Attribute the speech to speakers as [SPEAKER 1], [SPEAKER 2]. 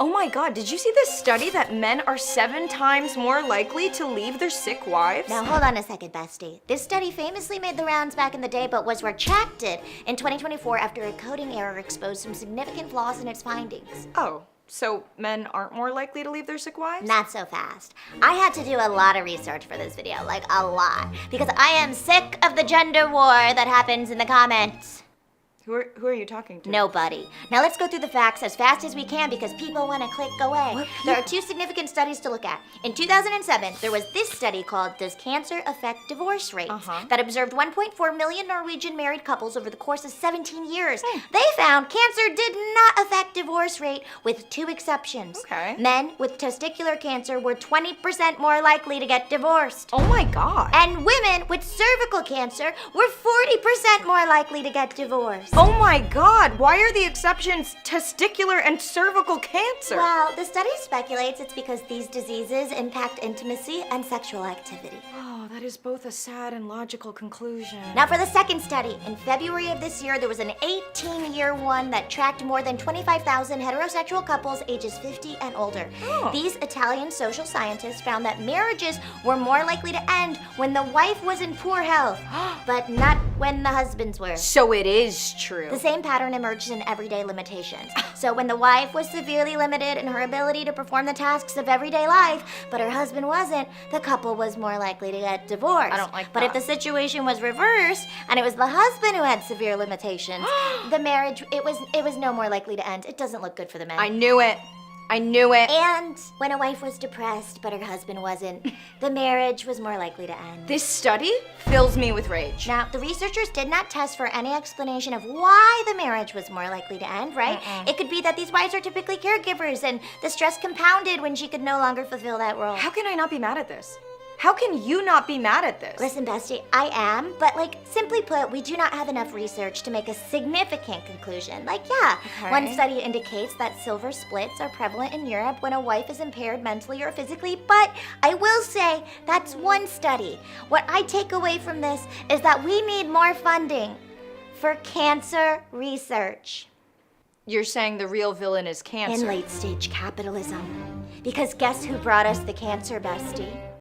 [SPEAKER 1] Oh my God, did you see this study that men are 7 times more likely to leave their sick wives?
[SPEAKER 2] Now hold on a second, bestie. This study famously made the rounds back in the day, but was retracted in 2024 after a coding error exposed some significant flaws in its findings.
[SPEAKER 1] Oh, so men aren't more likely to leave their sick wives?
[SPEAKER 2] Not so fast. I had to do a lot of research for this video, like a lot, because I am sick of the gender war that happens in the comments.
[SPEAKER 1] Who are you talking to?
[SPEAKER 2] Nobody. Now let's go through the facts as fast as we can because people want to click away.
[SPEAKER 1] What
[SPEAKER 2] There are 2 significant studies to look at. In 2007, there was this study called Does Cancer Affect Divorce Rates? That observed 1.4 million Norwegian married couples over the course of 17 years. They found cancer did not affect divorce rate with 2 exceptions.
[SPEAKER 1] Okay.
[SPEAKER 2] Men with testicular cancer were 20% more likely to get divorced.
[SPEAKER 1] Oh my God.
[SPEAKER 2] And women with cervical cancer were 40% more likely to get divorced.
[SPEAKER 1] Oh my God, why are the exceptions testicular and cervical cancer?
[SPEAKER 2] Well, the study speculates it's because these diseases impact intimacy and sexual activity.
[SPEAKER 1] Oh, that is both a sad and logical conclusion.
[SPEAKER 2] Now for the second study, in February of this year, there was an 18-year one that tracked more than 25,000 heterosexual couples ages 50 and older. These Italian social scientists found that marriages were more likely to end when the wife was in poor health, but not when the husbands were.
[SPEAKER 1] So it is true.
[SPEAKER 2] The same pattern emerges in everyday limitations. So when the wife was severely limited in her ability to perform the tasks of everyday life, but her husband wasn't, the couple was more likely to get divorced.
[SPEAKER 1] I don't like
[SPEAKER 2] But if
[SPEAKER 1] that.
[SPEAKER 2] the situation was reversed and it was the husband who had severe limitations, the marriage it was no more likely to end. It doesn't look good for the men.
[SPEAKER 1] I knew it. I knew it.
[SPEAKER 2] And when a wife was depressed but her husband wasn't, the marriage was more likely to end.
[SPEAKER 1] This study fills me with rage.
[SPEAKER 2] Now, the researchers did not test for any explanation of why the marriage was more likely to end, right? It could be that these wives are typically caregivers and the stress compounded when she could no longer fulfill that role.
[SPEAKER 1] How can I not be mad at this? How can you not be mad at this?
[SPEAKER 2] Listen, bestie, I am, but simply put, we do not have enough research to make a significant conclusion. One study indicates that silver splits are prevalent in Europe when a wife is impaired mentally or physically, but I will say that's one study. What I take away from this is that we need more funding for cancer research.
[SPEAKER 1] You're saying the real villain is cancer.
[SPEAKER 2] In late-stage capitalism. Because guess who brought us the cancer, bestie?